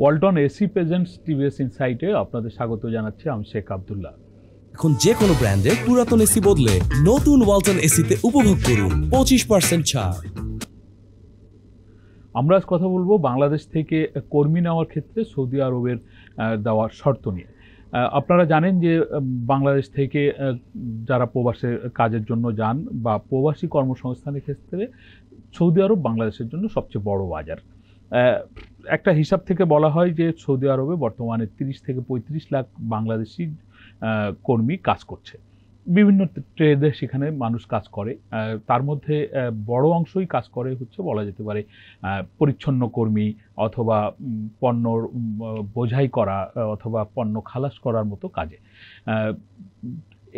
Walton AC presents TVS ইনসাইটে আপনাদের স্বাগত জানাচ্ছি। আমি শেখ আব্দুল্লাহ। এখন যে কোনো ব্র্যান্ডের পুরাতন এসি বদলে নতুন ওয়ালটন এসিতে উপভোগ করুন 25% ছাড়। আমরা আজ কথা বলবো বাংলাদেশ থেকে কর্মী নেওয়ার ক্ষেত্রে সৌদি আরবের দেওয়ার শর্ত নিয়ে। আপনারা জানেন যে বাংলাদেশ থেকে যারা প্রবাসে কাজের জন্য যান বা প্রবাসী কর্মসংস্থানের ক্ষেত্রে সৌদি আরব বাংলাদেশের জন্য সবচেয়ে বড় বাজার। একটা হিসাব থেকে বলা হয় যে সৌদি আরবে বর্তমানে 30 থেকে 35 লাখ বাংলাদেশি কর্মী কাজ করছে। বিভিন্ন ট্রেডে সেখানে মানুষ কাজ করে। তার মধ্যে বড় অংশই কাজ করে হচ্ছে বলা যেতে পারে পরিচ্ছন্ন কর্মী অথবা পণ্য বোঝাই করা অথবা পণ্য খালাস করার মতো কাজে।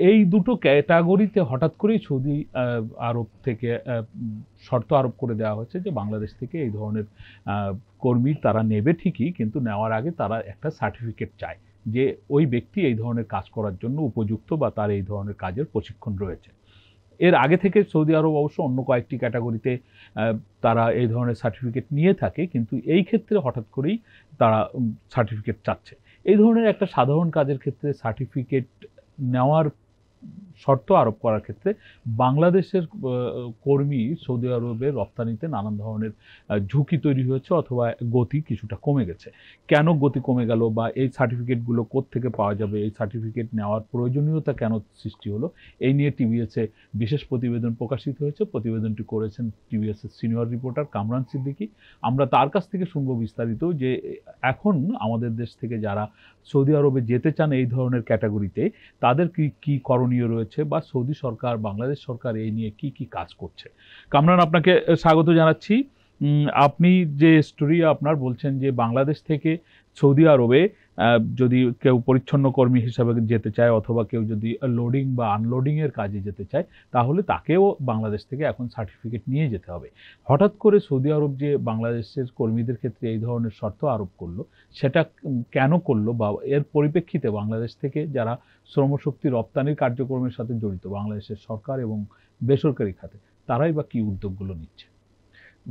এই দুটো ক্যাটাগরিতে হঠাৎ করেই সৌদি আরব থেকে শর্ত আরোপ করে দেওয়া হচ্ছে যে বাংলাদেশ থেকে এই ধরনের কর্মী তারা নেবে ঠিকই, কিন্তু নেওয়ার আগে তারা একটা সার্টিফিকেট চায় যে ওই ব্যক্তি এই ধরনের কাজ করার জন্য উপযুক্ত বা তার এই ধরনের কাজের প্রশিক্ষণ রয়েছে। এর আগে থেকে সৌদি আরব অবশ্য অন্য কয়েকটি ক্যাটাগরিতে তারা এই ধরনের সার্টিফিকেট নিয়ে থাকে, কিন্তু এই ক্ষেত্রে হঠাৎ করেই তারা সার্টিফিকেট চাচ্ছে। এই ধরনের একটা সাধারণ কাজের ক্ষেত্রে সার্টিফিকেট নেওয়ার শর্ত আরোপ করার ক্ষেত্রে বাংলাদেশের কর্মী সৌদি আরবে রপ্তানিতে নানান ধরনের ঝুঁকি তৈরি হয়েছে অথবা গতি কিছুটা কমে গেছে। কেন গতি কমে গেল বা এই সার্টিফিকেটগুলো কোত্থেকে পাওয়া যাবে, এই সার্টিফিকেট নেওয়ার প্রয়োজনীয়তা কেন সৃষ্টি হলো, এই নিয়ে টিভিএসে বিশেষ প্রতিবেদন প্রকাশিত হয়েছে। প্রতিবেদনটি করেছেন টিভিএসের সিনিয়র রিপোর্টার কামরান সিদ্দিকী। আমরা তার কাছ থেকে শুনবো বিস্তারিত যে এখন আমাদের দেশ থেকে যারা সৌদি আরবে যেতে চান এই ধরনের ক্যাটাগরিতে তাদের কি করণীয় রয়েছে বা সৌদি সরকার বাংলাদেশ সরকার এই নিয়ে কি কাজ করছে। কামরান, আপনাকে স্বাগত জানাচ্ছি। আপনি যে স্টোরি আপনার বলছেন যে বাংলাদেশ থেকে সৌদি আরবে যদি কেউ পরিচ্ছন্ন কর্মী হিসাবে যেতে চায় অথবা কেউ যদি লোডিং বা আনলোডিংয়ের কাজে যেতে চায় তাহলে তাকেও বাংলাদেশ থেকে এখন সার্টিফিকেট নিয়ে যেতে হবে। হঠাৎ করে সৌদি আরব যে বাংলাদেশের কর্মীদের ক্ষেত্রে এই ধরনের শর্ত আরোপ করলো, সেটা কেন করলো বা এর পরিপ্রেক্ষিতে বাংলাদেশ থেকে যারা শ্রমশক্তি রপ্তানির কার্যক্রমের সাথে জড়িত বাংলাদেশের সরকার এবং বেসরকারি খাতে তারাই বা কি উদ্যোগগুলো নিচ্ছে?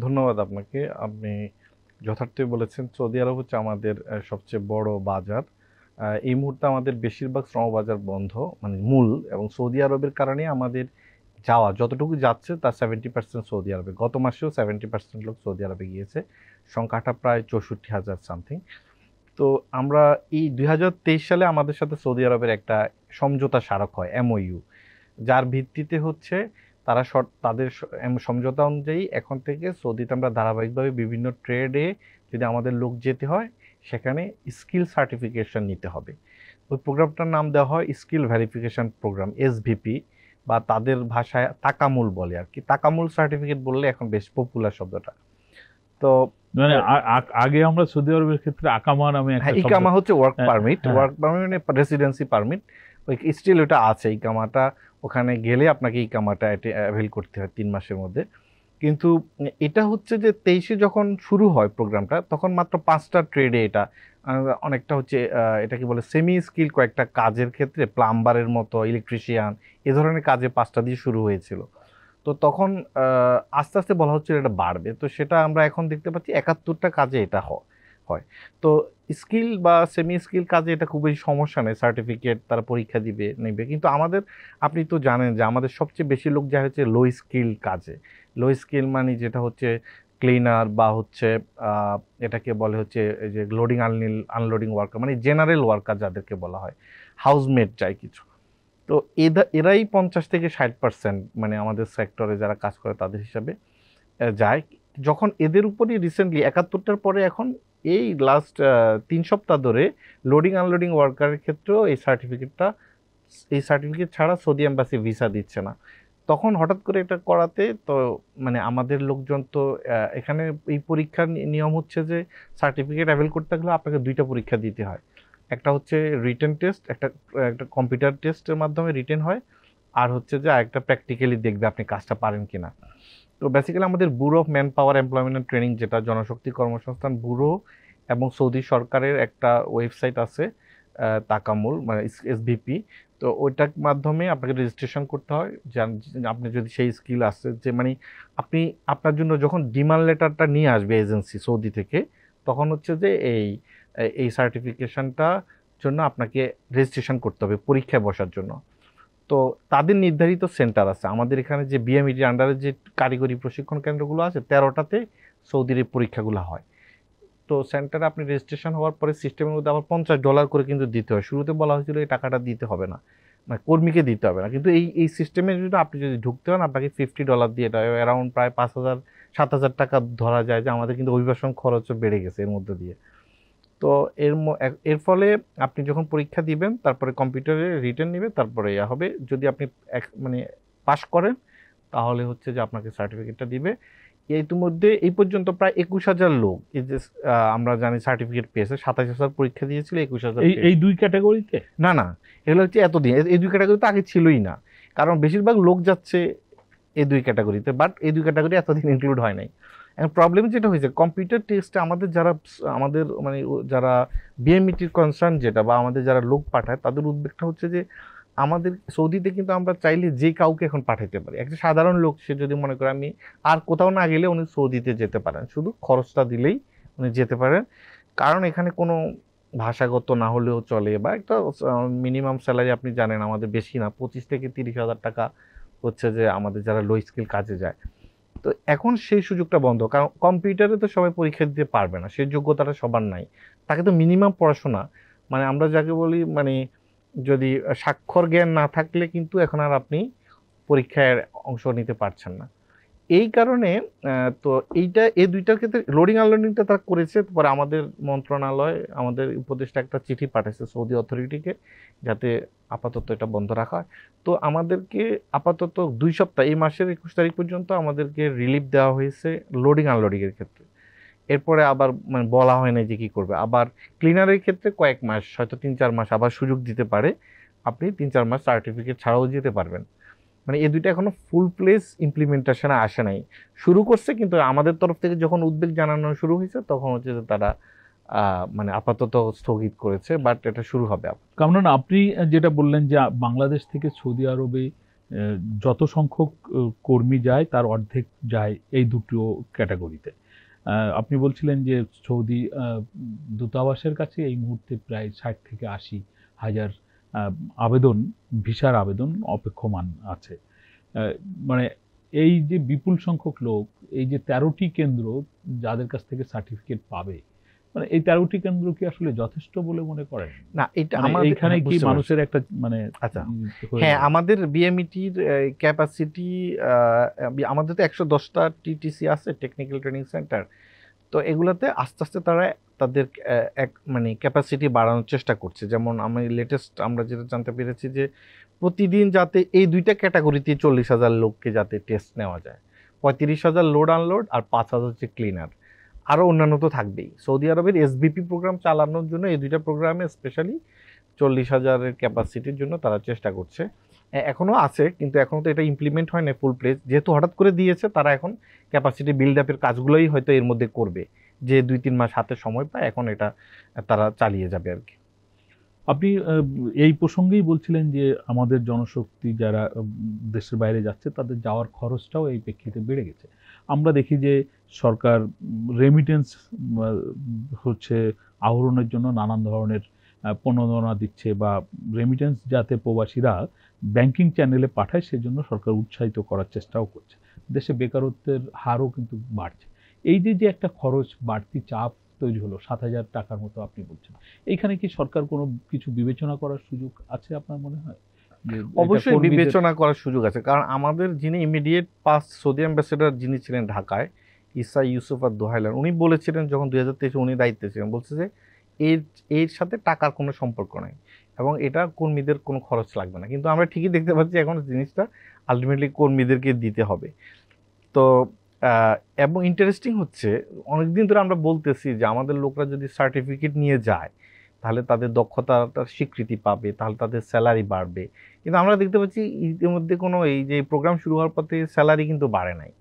ধন্যবাদ আপনাকে। আপনি যথার্থই বলেছেন, সৌদি আরব হচ্ছে আমাদের সবচেয়ে বড় বাজার। এই মুহূর্তে আমাদের বেশিরভাগ শ্রমবাজার বন্ধ, মানে মূল, এবং সৌদি আরবের কারণে আমাদের যাওয়া যতটুকু যাচ্ছে তার 70% সৌদি আরবে। গত মাসেও 70% লোক সৌদি আরবে গিয়েছে, সংখ্যাটা প্রায় 64,000 সামথিং। তো আমরা এই 2023 সালে আমাদের সাথে সৌদি আরবের একটা সমঝোতা স্মারক হয়, MOU, যার ভিত্তিতে হচ্ছে তারা তাদের সমঝোতা অনুযায়ী এখন থেকে সৌদিতে আমরা ধারাবাহিকভাবে বিভিন্ন ট্রেডে যদি আমাদের লোক যেতে হয় সেখানে স্কিল সার্টিফিকেশন নিতে হবে। ওই প্রোগ্রামটার নাম দেওয়া হয় স্কিল ভেরিফিকেশন প্রোগ্রাম, SVP, বা তাদের ভাষায় তাকামুল বলে আর কি। তাকামুল সার্টিফিকেট বললে এখন বেশ পপুলার শব্দটা। তো মানে আগে আমরা সৌদি আরবের ক্ষেত্রে আকামা নামে একটা শব্দ, ইকামা হচ্ছে ওয়ার্ক পারমিট, ওয়ার্ক পারমিট মানে রেসিডেন্সি পারমিট, ওই স্টিল ওটা আছে। ইকামাটা ওখানে গেলে আপনাকে ইকামাটা অ্যাভেল করতে হয় 3 মাসের মধ্যে। কিন্তু এটা হচ্ছে যে 23-এ যখন শুরু হয় প্রোগ্রামটা তখন মাত্র 5টা ট্রেডে এটা অনেকটা হচ্ছে এটাকে বলে সেমি স্কিল কয়েকটা কাজের ক্ষেত্রে, প্লাম্বারের মতো, ইলেকট্রিশিয়ান, এ ধরনের কাজে 5টা দিয়ে শুরু হয়েছিল। তো তখন আস্তে আস্তে বলা হচ্ছিল এটা বাড়বে। তো সেটা আমরা এখন দেখতে পাচ্ছি 71টা কাজে এটা হয়। তো স্কিল বা সেমি স্কিল কাজে এটা খুবই সমস্যা নেই, সার্টিফিকেট তারা পরীক্ষা নেবে। কিন্তু আমাদের, আপনি তো জানেন যে আমাদের সবচেয়ে বেশি লোক যায় হচ্ছে লো স্কিল কাজে। লো স্কিল মানে যেটা হচ্ছে ক্লিনার বা হচ্ছে এটাকে বলে হচ্ছে এই যে লোডিং আনলোডিং ওয়ার্কার, মানে জেনারেল ওয়ার্কার যাদেরকে বলা হয়, হাউসমেট যায় কিছু। তো এরাই 50 থেকে 60% মানে আমাদের সেক্টরে যারা কাজ করে তাদের হিসাবে যায়। যখন এদের উপরই রিসেন্টলি 71টার পরে এখন এই লাস্ট 3 সপ্তাহ ধরে লোডিং আনলোডিং ওয়ার্কারের ক্ষেত্রেও এই সার্টিফিকেট ছাড়া সৌদি এম্বাসি ভিসা দিচ্ছে না। তখন হঠাৎ করে এটা করাতে তো মানে আমাদের লোকজন তো এখানে এই পরীক্ষার নিয়ম হচ্ছে যে সার্টিফিকেট অ্যাভেল করতে গেলে আপনাকে 2টা পরীক্ষা দিতে হয়। একটা হচ্ছে রিটেন টেস্ট, একটা কম্পিউটার টেস্টের মাধ্যমে রিটেন হয়, আর হচ্ছে যে আরেকটা প্র্যাকটিক্যালি দেখবে আপনি কাজটা পারেন কিনা। তো বেসিক্যালি আমাদের bureau of man power employment and training, যেটা জনশক্তি কর্মসংস্থান ব্যুরো, এবং সৌদি সরকারের একটা ওয়েবসাইট আছে তাকামুল মানে SVP। তো ওইটার মাধ্যমে আপনাকে রেজিস্ট্রেশন করতে হয়। আপনি যদি সেই স্কিল আছে যে মানে আপনি আপনার জন্য যখন ডিমান্ড লেটারটা নিয়ে আসবে এজেন্সি সৌদি থেকে, তখন হচ্ছে যে এই এই সার্টিফিকেশনটা জন্য আপনাকে রেজিস্ট্রেশন করতে হবে পরীক্ষায় বসার জন্য। তো তাদের নির্ধারিত সেন্টার আছে আমাদের এখানে, যে বিএমইডির আন্ডারে যে কারিগরি প্রশিক্ষণ কেন্দ্রগুলো আছে 13টাতে সৌদির এই পরীক্ষাগুলো হয়। তো সেন্টারে আপনি রেজিস্ট্রেশন হওয়ার পরে সিস্টেমের মধ্যে আবার $50 করে কিন্তু দিতে হয়। শুরুতে বলা হয়েছিল এই টাকাটা দিতে হবে না, মানে কর্মীকে দিতে হবে না, কিন্তু এই সিস্টেমের জন্য আপনি যদি ঢুকতে হন আপনাকে $50 দিয়ে, এটা অ্যারাউন্ড প্রায় 5,000-7,000 টাকা ধরা যায়, যে আমাদের কিন্তু অভিবাসন খরচও বেড়ে গেছে এর মধ্যে দিয়ে। তো এর ফলে আপনি যখন পরীক্ষা দিবেন তারপরে কম্পিউটারে রিটেন নেবে, তারপরে ইয়া হবে। যদি আপনি মানে পাস করেন তাহলে হচ্ছে যে আপনাকে সার্টিফিকেটটা দিবে। ইতিমধ্যে এই পর্যন্ত প্রায় 21,000 লোক, এই যে আমরা জানি সার্টিফিকেট পেয়েছে। 27,000 পরীক্ষা দিয়েছিল, 21,000। এই দুই ক্যাটাগরিতে না, এগুলো হচ্ছে এতদিন এই দুই ক্যাটাগরিতে আগে ছিলই না, কারণ বেশিরভাগ লোক যাচ্ছে এই দুই ক্যাটাগরিতে, বাট এই দুই ক্যাটাগরি এতদিন ইনক্লুড হয় নাই। এখন প্রবলেম যেটা হয়েছে, কম্পিউটার টেস্টে আমাদের মানে যারা বিএমইটির কনসার্ন যেটা, বা আমাদের যারা লোক পাঠায় তাদের উদ্বেগটা হচ্ছে যে আমাদের সৌদিতে কিন্তু আমরা চাইলে যে কাউকে এখন পাঠাতে পারি। একটা সাধারণ লোক সে যদি মনে করে আমি আর কোথাও না গেলে উনি সৌদিতে যেতে পারেন, শুধু খরচটা দিলেই উনি যেতে পারেন। কারণ এখানে কোনো ভাষাগত না হলেও চলে, বা একটা মিনিমাম স্যালারি আপনি জানেন আমাদের বেশি না, 25,000 থেকে 30,000 টাকা হচ্ছে যে আমাদের যারা লো স্কিল কাজে যায়। তো এখন সেই সুযোগটা বন্ধ, কারণ কম্পিউটারে তো সবাই পরীক্ষা দিতে পারবে না, সেই যোগ্যতাটা সবার নাই। তাকে তো মিনিমাম পড়াশোনা, মানে আমরা যাকে বলি মানে যদি স্বাক্ষর জ্ঞান না থাকলে কিন্তু এখন আর আপনি পরীক্ষায় অংশ নিতে পারছেন না। এই কারণে তো এই দুইটার ক্ষেত্রে লোডিং আনলোডিংটা তারা করেছে। পরে আমাদের মন্ত্রণালয়, আমাদের উপদেষ্টা একটা চিঠি পাঠাইছে সৌদি অথরিটিকে, যাতে আপাতত এটা বন্ধ রাখা হয়। তো আমাদেরকে আপাতত 2 সপ্তাহ, এই মাসের 21 তারিখ পর্যন্ত আমাদেরকে রিলিফ দেওয়া হয়েছে লোডিং আনলোডিংয়ের ক্ষেত্রে। এরপরে আবার মানে বলা হয় না যে কী করবে। আবার ক্লিনারের ক্ষেত্রে কয়েক মাস, হয়তো 3-4 মাস আবার সুযোগ দিতে পারে, আপনি 3-4 মাস সার্টিফিকেট ছাড়াও যেতে পারবেন। মানে এই দুইটা এখনো ফুল প্লেস ইমপ্লিমেন্টেশনে আসে নাই, শুরু করছে, কিন্তু আমাদের তরফ থেকে যখন উদ্বেগ জানানো শুরু হয়েছে তখন হচ্ছে যে তারা মানে আপাতত স্থগিত করেছে, বাট এটা শুরু হবে। কামরান, আপনি যেটা বললেন যে বাংলাদেশ থেকে সৌদি আরবে যত সংখ্যক কর্মী যায় তার অর্ধেক যায় এই দুটো ক্যাটাগরিতে। আপনি বলছিলেন যে সৌদি দূতাবাসের কাছে এই মুহূর্তে প্রায় 60 থেকে 80 হাজার ভিসার আবেদন অপেক্ষমান আছে। মানে এই যে বিপুল সংখ্যক লোক, এই যে 13টি কেন্দ্র যাদের কাছ থেকে সার্টিফিকেট পাবে, মানে এই 13টি কেন্দ্র কি আসলে যথেষ্ট বলে মনে করেন? না, এটা এখানে কি মানুষের একটা মানে আচ্ছা, হ্যাঁ, আমাদের বিএমইটির ক্যাপাসিটি, আমাদের তো 110টা টিটিসি আছে, টেকনিক্যাল ট্রেনিং সেন্টার। তো এগুলাতে আস্তে আস্তে তারা তাদের মানে ক্যাপাসিটি বাড়ানোর চেষ্টা করছে। যেমন আমি লেটেস্ট আমরা যেটা জানতে পেরেছি যে প্রতিদিন যাতে এই দুইটা ক্যাটাগরিতে 40,000 লোককে যাতে টেস্ট নেওয়া যায়, 35,000 লোড আনলোড আর 5,000 হচ্ছে ক্লিনার, আরও অন্যান্য তো থাকবেই। সৌদি আরবের এসবিপি প্রোগ্রাম চালানোর জন্য এই দুইটা প্রোগ্রামে স্পেশালি 40,000-এর ক্যাপাসিটির জন্য তারা চেষ্টা করছে। এখনও আছে, কিন্তু এখনও তো এটা ইমপ্লিমেন্ট হয় না ফুল প্লেস, যেহেতু হঠাৎ করে দিয়েছে। তারা এখন ক্যাপাসিটি বিল্ড আপের কাজগুলোই হয়তো এর মধ্যে করবে, যে 2-3 মাস হাতে সময় পায়, এখন এটা তারা চালিয়ে যাবে আর কি। আপনি এই প্রসঙ্গেই বলছিলেন যে আমাদের জনশক্তি যারা দেশের বাইরে যাচ্ছে তাদের যাওয়ার খরচটাও এই প্রেক্ষিতে বেড়ে গেছে। আমরা দেখি যে সরকার রেমিটেন্স হচ্ছে আহরণের জন্য নানান ধরনের প্রণোদনা দিচ্ছে, বা রেমিটেন্স যাতে প্রবাসীরা ব্যাংকিং চ্যানেলে পাঠায় সেজন্য সরকার উৎসাহিত করার চেষ্টাও করছে। দেশে বেকারত্বের হারও কিন্তু বাড়ছে। এই যে একটা খরচ বাড়তি চাপ তৈরি হলো 7,000 টাকার মতো আপনি বলছেন, এইখানে কি সরকার কোনো কিছু বিবেচনা করার সুযোগ আছে আপনার মনে হয়? অবশ্যই বিবেচনা করার সুযোগ আছে, কারণ আমাদের যিনি ইমিডিয়েট পাস্ট সৌদি অ্যাম্বাসেডর যিনি ছিলেন ঢাকায়, ইসা ইউসুফ আর দোহাইলান, উনি বলেছিলেন যখন 2023 উনি দায়িত্বে ছিলেন, বলছে যে এর সাথে টাকার কোনো সম্পর্ক নাই এবং এটা কর্মীদের কোনো খরচ লাগবে না। কিন্তু আমরা ঠিকই দেখতে পাচ্ছি এখন জিনিসটা আলটিমেটলি কর্মীদেরকে দিতে হবে। তো এবং ইন্টারেস্টিং হচ্ছে, অনেকদিন ধরে আমরা বলতেছি যে আমাদের লোকরা যদি সার্টিফিকেট নিয়ে যায় তাহলে তাদের দক্ষতাটার স্বীকৃতি পাবে, তাহলে তাদের স্যালারি বাড়বে। কিন্তু আমরা দেখতে পাচ্ছি ইতিমধ্যে কোনো এই যে প্রোগ্রাম শুরু হওয়ার পর থেকে স্যালারি কিন্তু বাড়ে নাই,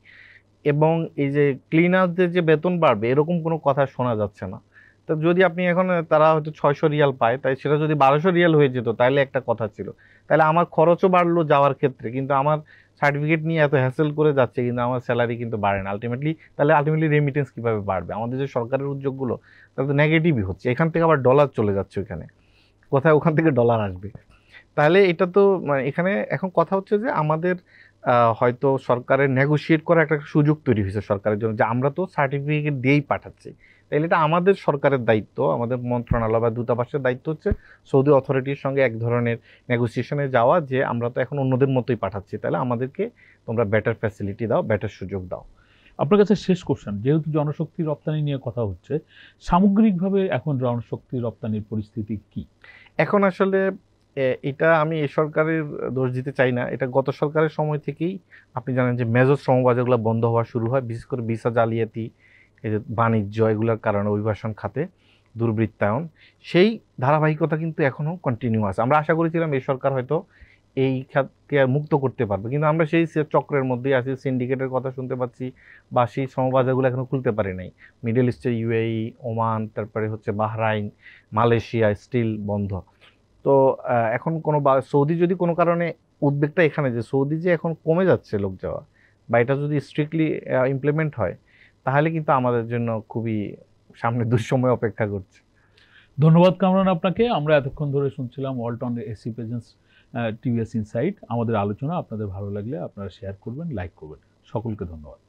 এবং এই যে ক্লিনারদের যে বেতন বাড়বে এরকম কোনো কথা শোনা যাচ্ছে না। তো যদি আপনি এখন তারা হয়তো 600 রিয়াল পায়, তাই সেটা যদি 1200 রিয়াল হয়ে যেত তাহলে একটা কথা ছিল। তাহলে আমার খরচও বাড়লো যাওয়ার ক্ষেত্রে, কিন্তু আমার সার্টিফিকেট নিয়ে এত হ্যাসেল করে যাচ্ছে কিন্তু আমার স্যালারি কিন্তু বাড়ে না আলটিমেটলি। তাহলে আলটিমেটলি রেমিটেন্স কীভাবে বাড়বে? আমাদের যে সরকারের উদ্যোগগুলো তাহলে তো নেগেটিভই হচ্ছে, এখান থেকে আবার ডলার চলে যাচ্ছে ওইখানে, কোথায় ওখান থেকে ডলার আসবে? তাহলে এটা তো মানে এখানে এখন কথা হচ্ছে যে আমাদের হয়তো সরকারের নেগোশিয়েট করার একটা সুযোগ তৈরি হয়েছে সরকারের জন্য, যে আমরা তো সার্টিফিকেট দিয়েই পাঠাচ্ছি, তাইলে এটা আমাদের সরকারের দায়িত্ব, আমাদের মন্ত্রণালয় বা দূতাবাসের দায়িত্ব হচ্ছে সৌদি অথরিটির সঙ্গে এক ধরনের নেগোসিয়েশনে যাওয়া, যে আমরা তো এখন অন্যদের মতোই পাঠাচ্ছি, তাহলে আমাদেরকে তোমরা বেটার ফ্যাসিলিটি দাও, বেটার সুযোগ দাও। আপনার কাছে শেষ কোশ্চেন, যেহেতু জনশক্তি রপ্তানি নিয়ে কথা হচ্ছে, সামগ্রিকভাবে এখন জনশক্তি রপ্তানির পরিস্থিতি কি? এখন আসলে এটা আমি এই সরকারের দোষ দিতে চাই না, এটা গত সরকারের সময় থেকেই আপনি জানেন যে মেজর শ্রমবাজারগুলো বন্ধ হওয়া শুরু হয়, বিশেষ করে ভিসা জালিয়াতি, এই যে বাণিজ্য, এগুলোর কারণে অভিবাসন খাতে দুর্বৃত্তায়ন, সেই ধারাবাহিকতা কিন্তু এখনও কন্টিনিউ আছে। আমরা আশা করেছিলাম এই সরকার হয়তো এই খাতকে মুক্ত করতে পারবে, কিন্তু আমরা সেই চক্রের মধ্যেই আছি, সিন্ডিকেটের কথা শুনতে পাচ্ছি, বা সেই শ্রমবাজারগুলো এখনও খুলতে পারে নাই। মিডল ইস্টের ইউএই, ওমান, তারপরে হচ্ছে বাহরাইন, মালয়েশিয়া স্টিল বন্ধ। তো এখন কোনো সৌদি যদি কোনো কারণে, উদ্বেগটা এখানে যে সৌদি যে এখন কমে যাচ্ছে লোক যাওয়া, বা এটা যদি স্ট্রিক্টলি ইমপ্লিমেন্ট হয়, তাহলে কিন্তু আমাদের জন্য খুবই সামনে দুঃসময় অপেক্ষা করছে। ধন্যবাদ কামরান আপনাকে। আমরা এতক্ষণ ধরে শুনছিলাম Walton AC presence TVS insight. আমাদের আলোচনা আপনাদের ভালো লাগলে আপনারা শেয়ার করবেন, লাইক করবেন। সকলকে ধন্যবাদ।